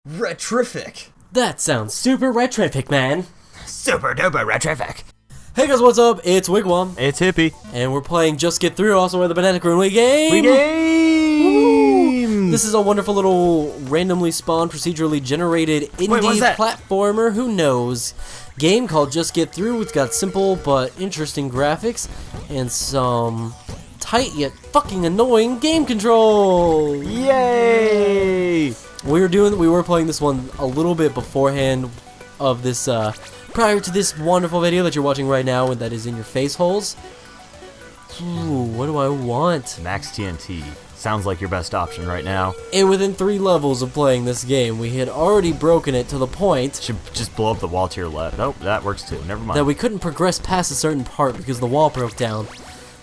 Retrific. That sounds super retrific, man. Super duper retrific. Hey guys, what's up? It's Wigwam. It's Hippie. And we're playing Just Get Through, also with the Banana Crew, and we game! We game! This is a wonderful little randomly spawned, procedurally generated indie platformer, who knows, game called Just Get Through. It's got simple but interesting graphics and some tight yet fucking annoying game control. Yay! We were playing this one a little bit beforehand of this, prior to this wonderful video that you're watching right now, and that is in your face holes. Ooh, what do I want? Max TNT. Sounds like your best option right now. And within 3 levels of playing this game, we had already broken it to the point... Should just blow up the wall to your left. Nope, that works too. Never mind. ...that we couldn't progress past a certain part because the wall broke down.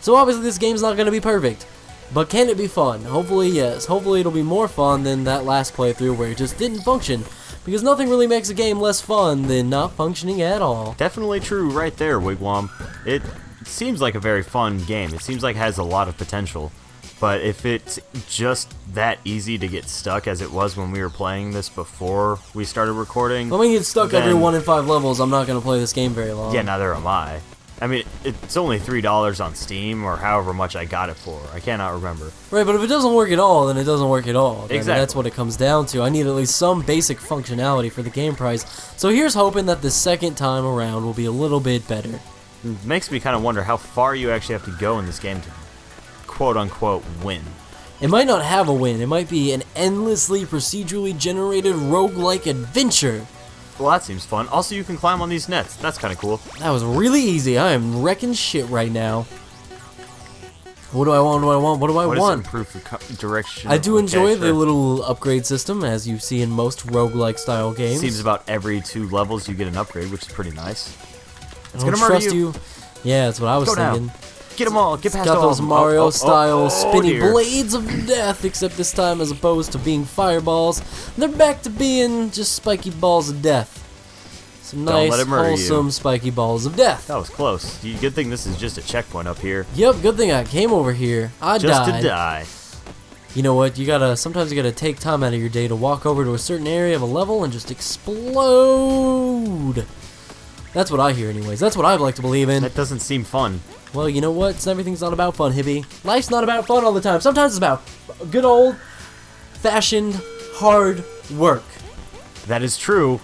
So obviously this game's not going to be perfect. But can it be fun? Hopefully, yes. Hopefully it'll be more fun than that last playthrough where it just didn't function. Because nothing really makes a game less fun than not functioning at all. Definitely true right there, Wigwam. It seems like a very fun game. It seems like it has a lot of potential. But if it's just that easy to get stuck as it was when we were playing this before we started recording... When we get stuck every 1 in 5 levels, I'm not going to play this game very long. Yeah, neither am I. I mean, it's only $3 on Steam, or however much I got it for. I cannot remember. Right, but if it doesn't work at all, then it doesn't work at all. Exactly. I mean, that's what it comes down to. I need at least some basic functionality for the game price. So here's hoping that the second time around will be a little bit better. It makes me kind of wonder how far you actually have to go in this game to quote-unquote win. It might not have a win. It might be an endlessly procedurally generated roguelike adventure. Well, that seems fun. Also, you can climb on these nets. That's kind of cool. That was really easy. I am wrecking shit right now. What do I want? What do I want? What do I want? Improve direction. I do enjoy the little upgrade system, as you see in most roguelike style games. Seems about every 2 levels you get an upgrade, which is pretty nice. It's gonna trust you. Yeah, that's what I was thinking. Get them all. Get past got those Mario-style spinny dear. blades of death, except this time, as opposed to being fireballs, they're back to being just spiky balls of death. Some nice, wholesome, spiky balls of death. That was close. Good thing this is just a checkpoint up here. Yep, good thing I came over here. I died. Just to die. You know what? Sometimes you gotta take time out of your day to walk over to a certain area of a level and just explode. That's what I hear anyways. That's what I'd like to believe in. That doesn't seem fun. Well, you know what? Everything's not about fun, hippie. Life's not about fun all the time. Sometimes it's about good old-fashioned hard work. That is true.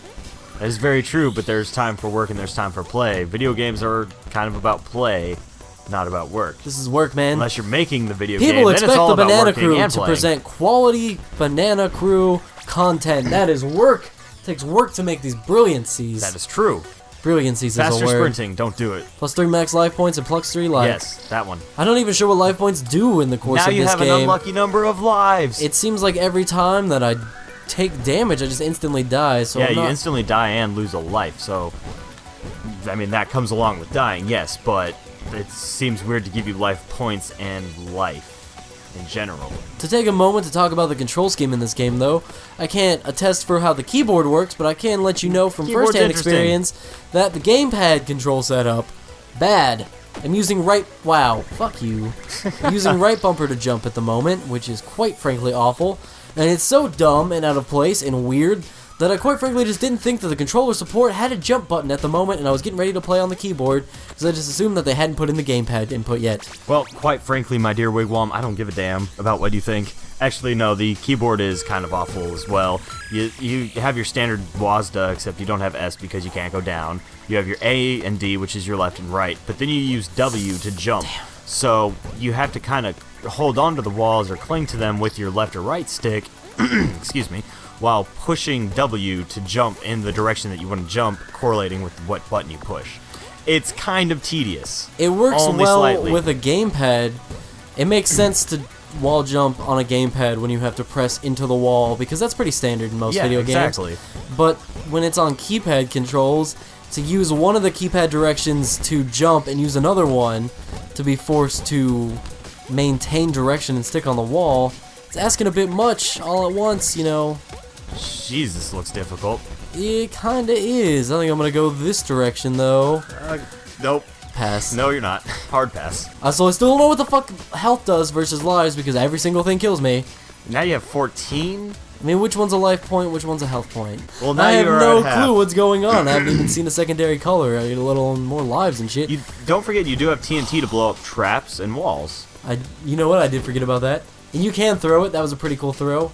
That is very true, but there's time for work and there's time for play. Video games are kind of about play, not about work. This is work, man. Unless you're making the video game, People then expect it's all the about Banana working Crew and to playing. present quality Banana Crew content. That is work. It takes work to make these brilliancies. That is true. Brilliancies is a word. Faster sprinting, don't do it. Plus 3 max life points and plus 3 life. Yes, that one. I'm not even sure what life points do in the course of this game. Now you have an unlucky number of lives. It seems like every time that I take damage, I just instantly die. So yeah, you instantly die and lose a life. So, I mean, that comes along with dying, yes, but it seems weird to give you life points and life in general. To take a moment to talk about the control scheme in this game, though, I can't attest for how the keyboard works, but I can let you know from first-hand experience that the gamepad control setup, bad. I'm using wow, fuck you. I'm using right bumper to jump at the moment, which is quite frankly awful, and it's so dumb and out of place and weird that I quite frankly just didn't think that the controller support had a jump button at the moment, and I was getting ready to play on the keyboard, because I just assumed that they hadn't put in the gamepad input yet. Well, quite frankly, my dear Wigwam, I don't give a damn about what you think. Actually, no, the keyboard is kind of awful as well. You have your standard WASD, except you don't have S because you can't go down. You have your A and D, which is your left and right, but then you use W to jump. Damn. So you have to kind of hold on to the walls or cling to them with your left or right stick, excuse me, while pushing W to jump in the direction that you want to jump, correlating with what button you push. It's kind of tedious. It works well slightly with a gamepad. It makes sense to wall jump on a gamepad when you have to press into the wall, because that's pretty standard in most video games. But when it's on keypad controls, to use one of the keypad directions to jump and use another one to be forced to maintain direction and stick on the wall, it's asking a bit much all at once, you know. Jesus, this looks difficult. It kinda is. I think I'm gonna go this direction, though. Nope. Pass. No, you're not. Hard pass. So I still don't know what the fuck health does versus lives, because every single thing kills me. Now you have 14? I mean, which one's a life point, which one's a health point? Well, now I have you're no at half. clue what's going on. I haven't even seen a secondary color. I get a little more lives and shit. You don't forget you do have TNT to blow up traps and walls. You know what? I did forget about that. And you can throw it. That was a pretty cool throw.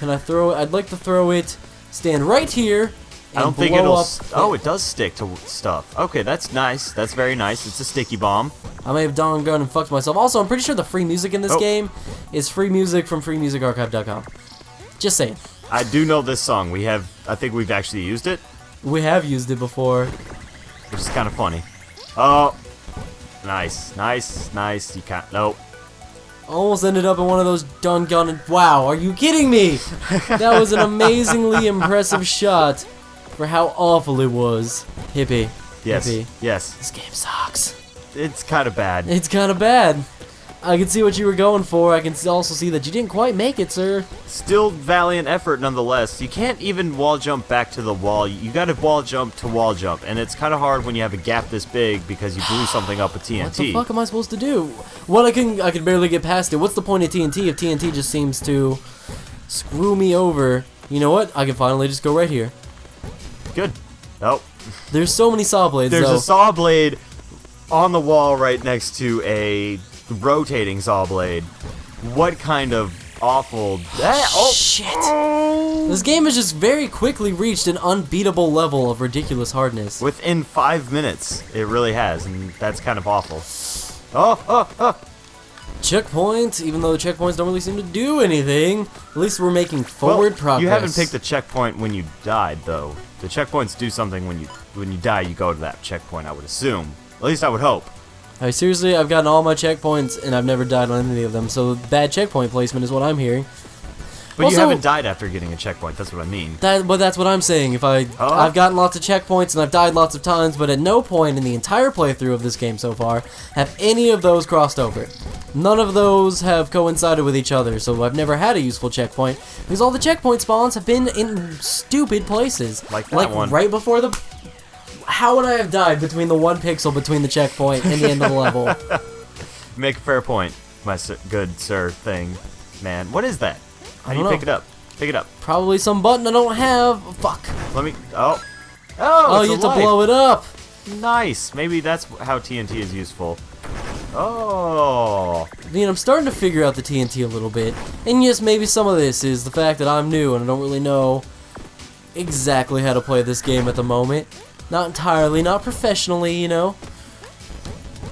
Can I throw it? I'd like to throw it. Stand right here. And I don't think blow it'll. up. Oh, it does stick to stuff. Okay, that's nice. That's very nice. It's a sticky bomb. I may have gone and fucked myself. Also, I'm pretty sure the free music in this game is free music from freemusicarchive.com. Just saying. I do know this song. I think we've actually used it, We have used it before. which is kind of funny. Oh, nice, nice, nice. You can't. Nope. Almost ended up in one of those done gun. Wow, are you kidding me? That was an amazingly impressive shot for how awful it was. Hippie. Yes. Hippie. Yes. This game sucks. It's kind of bad. It's kind of bad. I can see what you were going for. I can also see that you didn't quite make it, sir. Still valiant effort nonetheless. You can't even wall jump back to the wall. You gotta wall jump to wall jump, and it's kind of hard when you have a gap this big because you blew something up with TNT. What the fuck am I supposed to do? What I can barely get past it. What's the point of TNT if TNT just seems to screw me over? You know what? I can finally just go right here. Good. Nope. There's so many saw blades. There's though. a saw blade on the wall right next to a rotating saw blade. What kind of awful... Shit. This game has just very quickly reached an unbeatable level of ridiculous hardness. Within 5 minutes, it really has, and that's kind of awful. Checkpoint, even though the checkpoints don't really seem to do anything, at least we're making forward progress. You haven't picked the checkpoint when you died, though. The checkpoints do something when you die. You go to that checkpoint, I would assume. At least I would hope. Alright, seriously, I've gotten all my checkpoints and I've never died on any of them, so bad checkpoint placement is what I'm hearing. But Also, you haven't died after getting a checkpoint. That's what I mean. But that's what I'm saying. I've gotten lots of checkpoints and I've died lots of times, but at no point in the entire playthrough of this game so far have any of those crossed over. None of those have coincided with each other, so I've never had a useful checkpoint because all the checkpoint spawns have been in stupid places. Like that one. Right before the... How would I have died between the 1 pixel between the checkpoint and the end of the level? Make a fair point, my good sir thing. Man, what is that? How do you don't know. pick it up? Pick it up. Probably some button I don't have. Fuck. Let me... Oh, Oh, it's you a have to life. blow it up. Nice. Maybe that's how TNT is useful. Oh. I mean, I'm starting to figure out the TNT a little bit. And yes, maybe some of this is the fact that I'm new and I don't really know exactly how to play this game at the moment. Not entirely, not professionally, you know.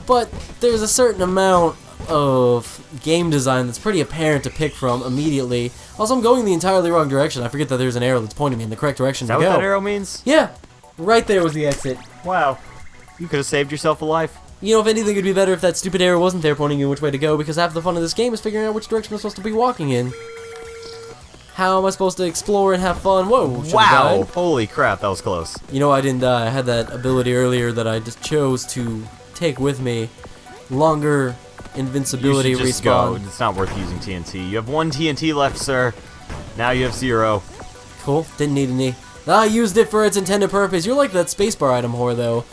But there's a certain amount of game design that's pretty apparent to pick from immediately. Also, I'm going the entirely wrong direction. I forget that there's an arrow that's pointing me in the correct direction Is that to what go. that arrow means? Yeah, right there was the exit. Wow. You could have saved yourself a life. You know, if anything, it'd be better if that stupid arrow wasn't there pointing you which way to go, because half the fun of this game is figuring out which direction I'm supposed to be walking in. How am I supposed to explore and have fun? Whoa, should've Wow. died. Holy crap, that was close. You know, I didn't die. I had that ability earlier that I just chose to take with me. Longer invincibility You should just go. respawn. It's not worth using TNT. You have 1 TNT left, sir. Now you have 0. Cool. Didn't need any. I used it for its intended purpose. You're like that spacebar item whore, though.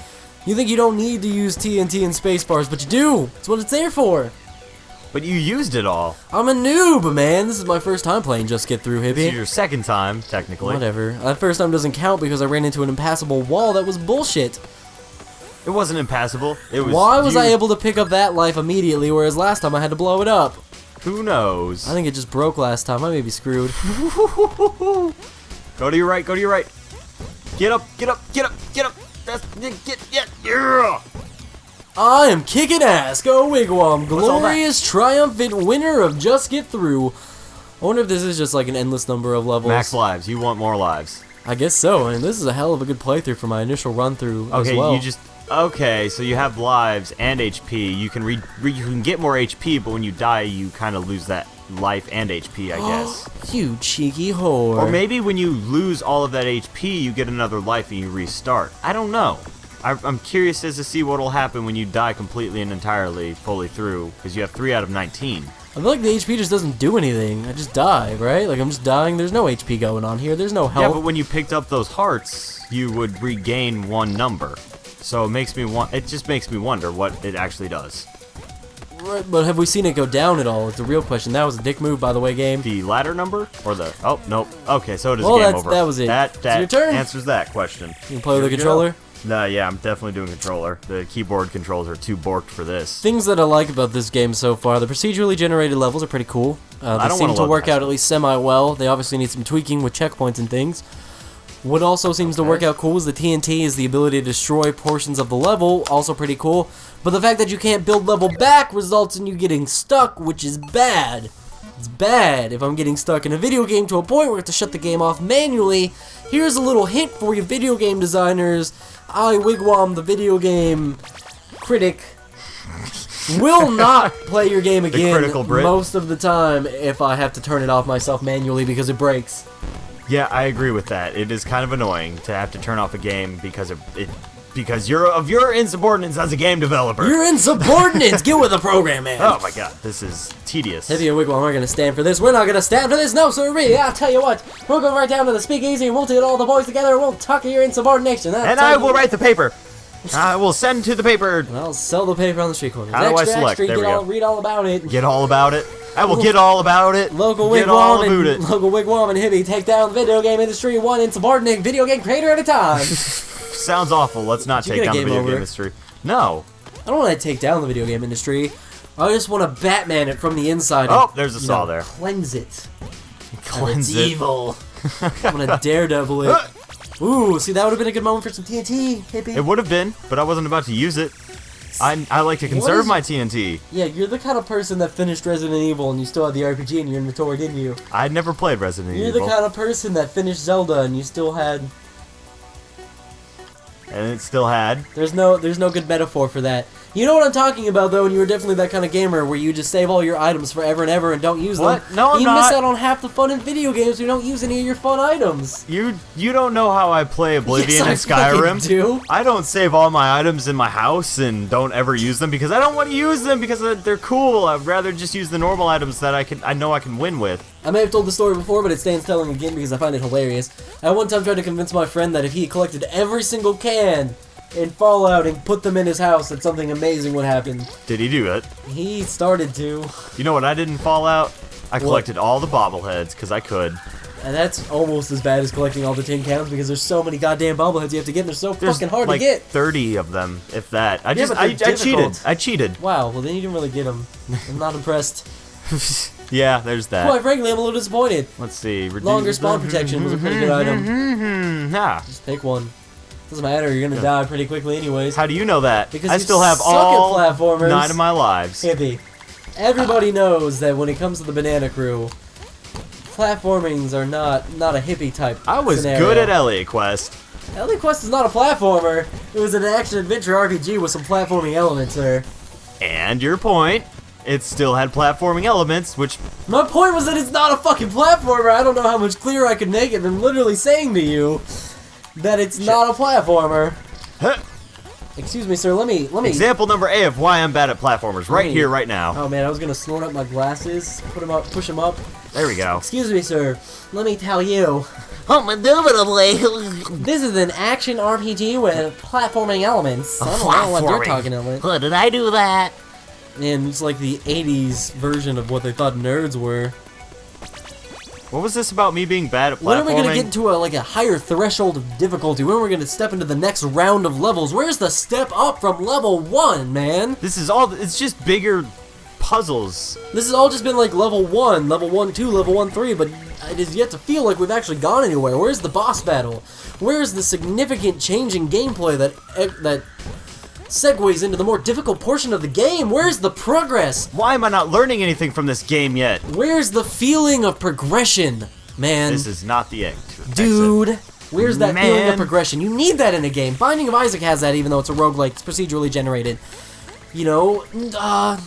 You think you don't need to use TNT and spacebars, but you do. It's what it's there for. But you used it all. I'm a noob, man. This is my first time playing Just Get Through, This Hippie. is your second time, technically. Whatever. That first time doesn't count because I ran into an impassable wall that was bullshit. It wasn't impassable. It was. Why was you- I able to pick up that life immediately, whereas last time I had to blow it up? Who knows? I think it just broke last time. I may be screwed. Go to your right. Go to your right. Get up. Get up. Get up. Get up. That's yeah. I am kicking ass. Go Wigwam. all that? Glorious, triumphant winner of Just Get Through. I wonder if this is just like an endless number of levels. Max lives. You want more lives. I guess so. I mean, this is a hell of a good playthrough for my initial run through Okay, as well. you just okay. So you have lives and HP. You can you can get more HP, but when you die, you kind of lose that life and HP, I guess. You cheeky whore. Or maybe when you lose all of that HP, you get another life and you restart. I don't know. I'm curious as to see what will happen when you die completely and entirely, fully through, because you have 3 out of 19. I feel like the HP just doesn't do anything. I just die, right? Like I'm just dying. There's no HP going on here. There's no health. Yeah, but when you picked up those hearts, you would regain 1 number. So it makes me it just makes me wonder what it actually does. But have we seen it go down at all? It's the real question. That was a dick move, by the way, game. The ladder number or the? Oh nope. Okay, so it is Well, game over. that was it. That It's your turn. answers that question. You can play with the controller. No, yeah, I'm definitely doing controller. The keyboard controls are too borked for this. Things that I like about this game so far: the procedurally generated levels are pretty cool. They seem to work out at least semi-well. They obviously need some tweaking with checkpoints and things. What also seems to work out cool is the TNT is the ability to destroy portions of the level, also pretty cool. But the fact that you can't build level back results in you getting stuck, which is bad. It's bad if I'm getting stuck in a video game to a point where I have to shut the game off manually. Here's a little hint for you video game designers. I, Wigwam, the video game critic, will not play your game again most of the time if I have to turn it off myself manually because it breaks. Yeah, I agree with that. It is kind of annoying to have to turn off a game because because of your insubordinance as a game developer. Your insubordinance! Get with the program, man. Oh my god, this is tedious. Hippie and Wigwam aren't going to stand for this. We're not going to stand for this. No, sirree. I'll tell you what. We'll go right down to the speakeasy and we'll get all the boys together and we'll talk to your insubordination. And I will write the paper. I will send to the paper. I'll sell the paper on the street corner. How do I select? There we go. Read all about it. Get all about it. I will get all about it. Local Wigwam and Hippie take down the video game industry one insubordinate video game creator at a time. Sounds awful. Let's not take down the video game industry. No. I don't want to take down the video game industry. I just want to Batman it from the inside. Oh, there's a saw there. Cleanse it. Cleanse it. Evil. I'm gonna daredevil it. Ooh, see, that would have been a good moment for some TNT, Hippie. It would have been, but I wasn't about to use it. I like to conserve my TNT. Yeah, you're the kind of person that finished Resident Evil and you still had the RPG in your inventory, didn't you? I'd never played Resident Evil. You're the kind of person that finished Zelda and you still had... And it still had... There's no good metaphor for that. You know what I'm talking about, though, and you were definitely that kind of gamer where you just save all your items forever and ever and don't use them. No, I'm you not. miss out on half the fun in video games if you don't use any of your fun items. You don't know how I play Oblivion Yes, and I Skyrim. do. I don't save all my items in my house and don't ever use them because I don't want to use them because they're cool. I'd rather just use the normal items that I know I can win with. I may have told the story before, but it stands telling again because I find it hilarious. I one time tried to convince my friend that if he collected every single can in Fallout and put them in his house, that something amazing would happen. Did he do it? He started to. You know what I did in Fallout? I collected all the bobbleheads because I could. And that's almost as bad as collecting all the tin cans because there's so many goddamn bobbleheads you have to get and they're so fucking hard like to get. 30 of them, if that. I but cheated. I cheated. Wow, well then you didn't really get them. I'm not impressed. Yeah, there's that. Quite frankly, I'm a little disappointed. Let's see. Longer spawn protection was a pretty good item. Yeah. Just pick one. Doesn't matter, you're gonna die pretty quickly anyways. How do you know that? Because I still have suck all at platformers. 9 of my lives. Hippie. Everybody knows that when it comes to the Banana Crew, platformings are not a hippie type I was scenario. good at Elliot Quest. Elliot Quest is not a platformer. It was an action-adventure RPG with some platforming elements there. And your point, it still had platforming elements, which... My point was that it's not a fucking platformer. I don't know how much clearer I could make it than literally saying to you that it's not a platformer. Huh. Excuse me, sir. Let me. Example number A of why I'm bad at platformers. Right here, right now. Oh man, I was gonna snort up my glasses. Put them up. Push them up. There we go. Excuse me, sir. Let me tell you. Indubitably. This is an action RPG with platforming elements. I don't know what you're talking about. What, did I do that? And it's like the 80s version of what they thought nerds were. What was this about me being bad at platforming? When are we gonna get into a higher threshold of difficulty? When are we gonna step into the next round of levels? Where's the step up from level 1, man? This is all, it's just bigger puzzles. This has all just been like level 1, level 1, 2, level 1, 3, but it is yet to feel like we've actually gone anywhere. Where's the boss battle? Where's the significant change in gameplay that segues into the more difficult portion of the game? Where's the progress? Why am I not learning anything from this game yet? Where's the feeling of progression, man? This is not the end. Dude, where's that feeling of progression? You need that in a game. Binding of Isaac has that, even though it's a roguelike, it's procedurally generated. You know,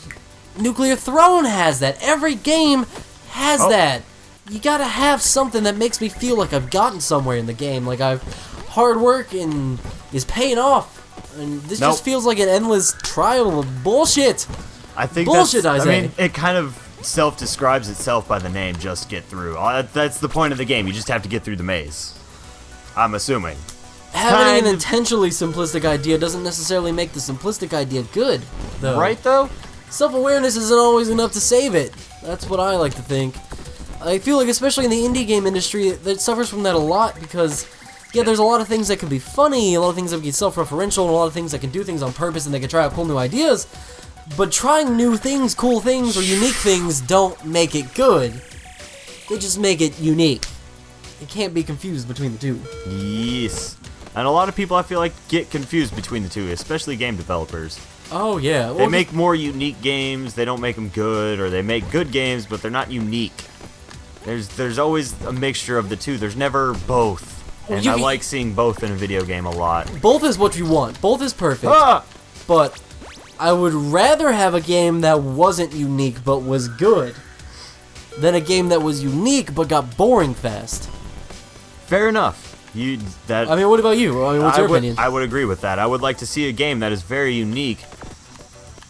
Nuclear Throne has that. Every game has that. You gotta have something that makes me feel like I've gotten somewhere in the game, like hard work and is paying off. And this just feels like an endless trial of bullshit. I think bullshit, I Isaac. mean, it kind of self-describes itself by the name, Just Get Through. That's the point of the game. You just have to get through the maze. I'm assuming. Having an intentionally simplistic idea doesn't necessarily make the simplistic idea good, though. Right, though? self-awareness isn't always enough to save it. That's what I like to think. I feel like, especially in the indie game industry, that suffers from that a lot because, yeah, there's a lot of things that can be funny, a lot of things that can be self-referential, and a lot of things that can do things on purpose and they can try out cool new ideas. But trying new things, cool things, or unique things don't make it good. They just make it unique. It can't be confused between the two. Yes. And a lot of people, I feel like, get confused between the two, especially game developers. Oh, yeah. Well, They make more unique games, they don't make them good, or they make good games, but they're not unique. There's always a mixture of the two. There's never both. And I like seeing both in a video game a lot. Both is what you want. Both is perfect. Ah! But I would rather have a game that wasn't unique but was good than a game that was unique but got boring fast. Fair enough. I mean, what about you? I mean, what's your opinion? I would agree with that. I would like to see a game that is very unique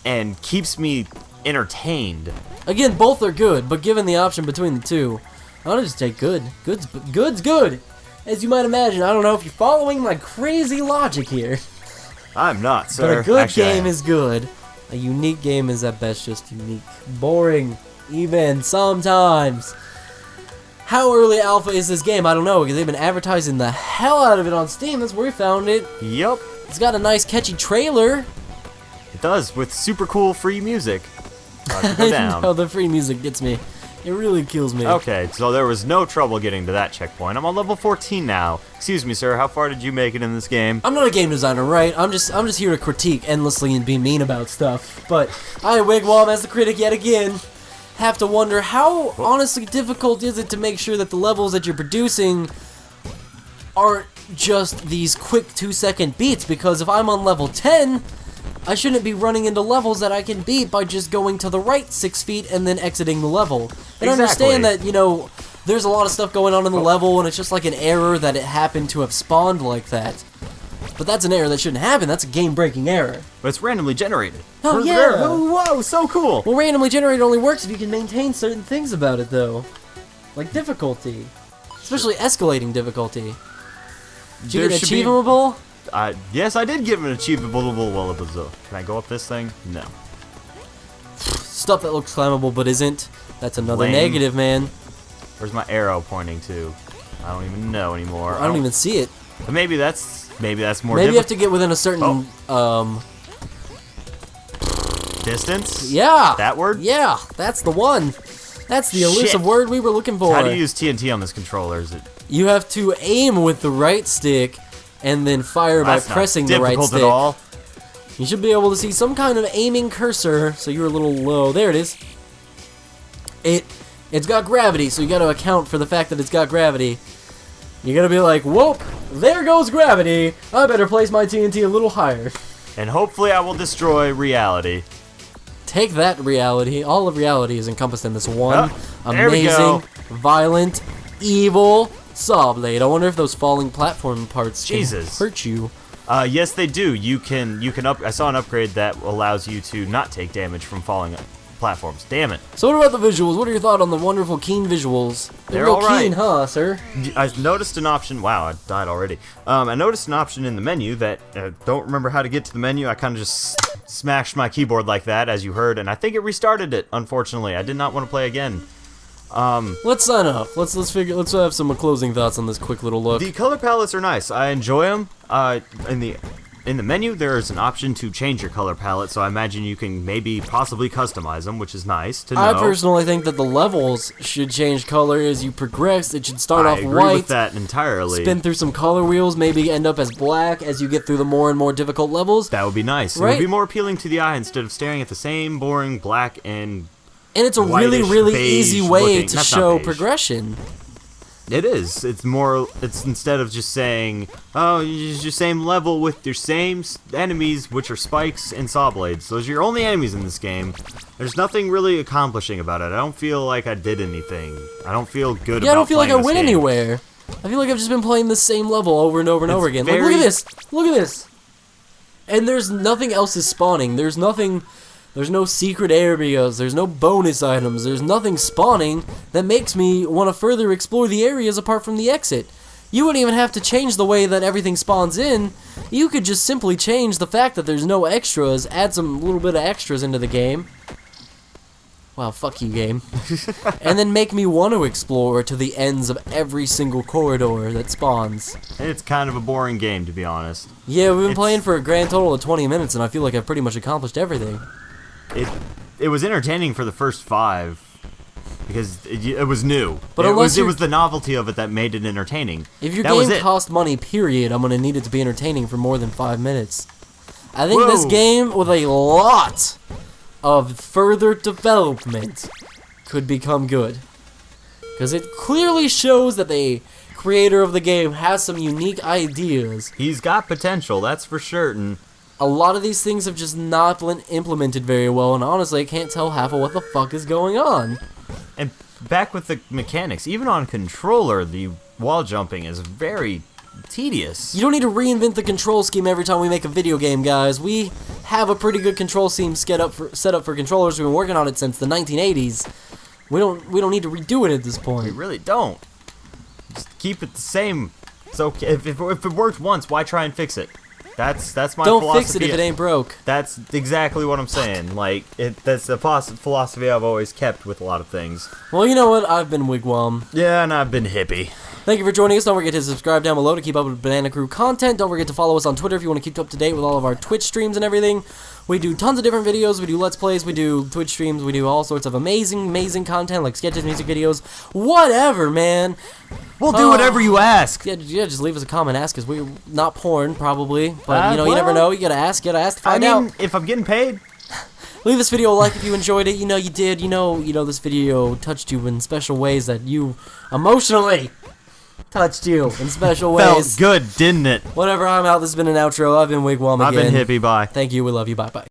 and keeps me entertained. Again, both are good, but given the option between the two, I would just take good. Good's good. As you might imagine, I don't know if you're following my crazy logic here. I'm not, sir. But a good Actually, game is good. A unique game is at best just unique. Boring, even sometimes. How early alpha is this game? I don't know, because they've been advertising the hell out of it on Steam. That's where we found it. Yep. It's got a nice catchy trailer. It does, with super cool free music. Go down. No, the free music gets me. It really kills me. Okay, so there was no trouble getting to that checkpoint. I'm on level 14 now. Excuse me, sir, how far did you make it in this game? I'm not a game designer, right? I'm just here to critique endlessly and be mean about stuff. But I, Wigwam, as the critic yet again, have to wonder how honestly difficult is it to make sure that the levels that you're producing aren't just these quick 2-second beats, because if I'm on level 10, I shouldn't be running into levels that I can beat by just going to the right 6 feet and then exiting the level. And I understand that, you know, there's a lot of stuff going on in the level and it's just like an error that it happened to have spawned like that. But that's an error that shouldn't happen. That's a game-breaking error. But it's randomly generated. Oh, yeah. Whoa, so cool. Well, randomly generated only works if you can maintain certain things about it, though. Like difficulty. Especially escalating difficulty. Did you get achievable? Yes, I did give an achievable. Can I go up this thing? No. Stuff that looks climbable but isn't. That's another Lame. negative, man. Where's my arrow pointing to? I don't even know anymore. I don't even see it. But maybe that's more Maybe difficult. you have to get within a certain, Distance? Yeah. That word? Yeah, that's the one. That's the elusive word we were looking for. How do you use TNT on this controller? Is it? You have to aim with the right stick and then fire by pressing the right stick. At all. You should be able to see some kind of aiming cursor, so you're a little low. There it is. It's got gravity, so you gotta account for the fact that it's got gravity. You gotta be like, whoop, there goes gravity. I better place my TNT a little higher. And hopefully I will destroy reality. Take that, reality. All of reality is encompassed in this one there we go. amazing, violent, evil saw blade. I wonder if those falling platform parts can hurt you. Yes, they do. You can I saw an upgrade that allows you to not take damage from falling platforms. Damn it. So what about the visuals? What are your thoughts on the wonderful keen visuals? They're real all right. keen, huh, sir? I noticed an option. Wow, I died already. I noticed an option in the menu that don't remember how to get to the menu. I kind of just smashed my keyboard like that, as you heard, and I think it restarted it. Unfortunately, I did not want to play again. Let's sign off. Let's have some closing thoughts on this quick little look. The color palettes are nice. I enjoy them. In the menu, there is an option to change your color palette, so I imagine you can possibly customize them, which is nice to know. I personally think that the levels should change color as you progress. It should start off I agree white, with that entirely. spin through some color wheels, maybe end up as black as you get through the more and more difficult levels. That would be nice. Right? It would be more appealing to the eye instead of staring at the same boring black and it's a really, whitish, really beige easy way looking. to That's show not beige. progression. It is. It's instead of just saying, oh, you use your same level with your same enemies, which are spikes and saw blades. Those are your only enemies in this game. There's nothing really accomplishing about it. I don't feel like I did anything. I don't feel good about Yeah, I don't feel like I playing this went game. anywhere. I feel like I've just been playing the same level over and over and over again. Like, look at this. Look at this. And there's nothing else is spawning. There's no secret areas, there's no bonus items, there's nothing spawning that makes me want to further explore the areas apart from the exit. You wouldn't even have to change the way that everything spawns in. You could just simply change the fact that there's no extras, add some little bit of extras into the game, Wow, fuck you, game. And then make me want to explore to the ends of every single corridor that spawns. It's kind of a boring game, to be honest. Yeah, we've been playing for a grand total of 20 minutes, and I feel like I've pretty much accomplished everything. It was entertaining for the first 5 because it was new. But it unless was the novelty of it that made it entertaining. If your that was game it. costs money, period, I'm gonna need it to be entertaining for more than 5 minutes. I think this game, with a lot of further development, could become good. Because it clearly shows that the creator of the game has some unique ideas. He's got potential, that's for certain. A lot of these things have just not been implemented very well, and honestly, I can't tell half of what the fuck is going on. And back with the mechanics, even on controller, the wall jumping is very tedious. You don't need to reinvent the control scheme every time we make a video game, guys. We have a pretty good control scheme set up for controllers. We've been working on it since the 1980s. We don't need to redo it at this point. We really don't. Just keep it the same. It's okay. If it worked once, why try and fix it? That's my philosophy. Don't fix it if it ain't broke. That's exactly what I'm saying. Like, that's the philosophy I've always kept with a lot of things. Well, you know what? I've been Wigwam. Yeah, and I've been Hippie. Thank you for joining us. Don't forget to subscribe down below to keep up with Banana Crew content. Don't forget to follow us on Twitter if you want to keep up to date with all of our Twitch streams and everything. We do tons of different videos. We do Let's Plays. We do Twitch streams. We do all sorts of amazing content like sketches, music videos, whatever, man. We'll do whatever you ask. Yeah, just leave us a comment. Ask us. We're not porn, probably. But, you never know. You gotta ask. You gotta ask to find out. If I'm getting paid. Leave this video a like if you enjoyed it. You know you did. You know this video touched you in special ways that you emotionally touched you in special ways. Felt good, didn't it? Whatever, I'm out. This has been an outro. I've been Wigwam again. I've been Hippie, bye. Thank you. We love you. Bye-bye.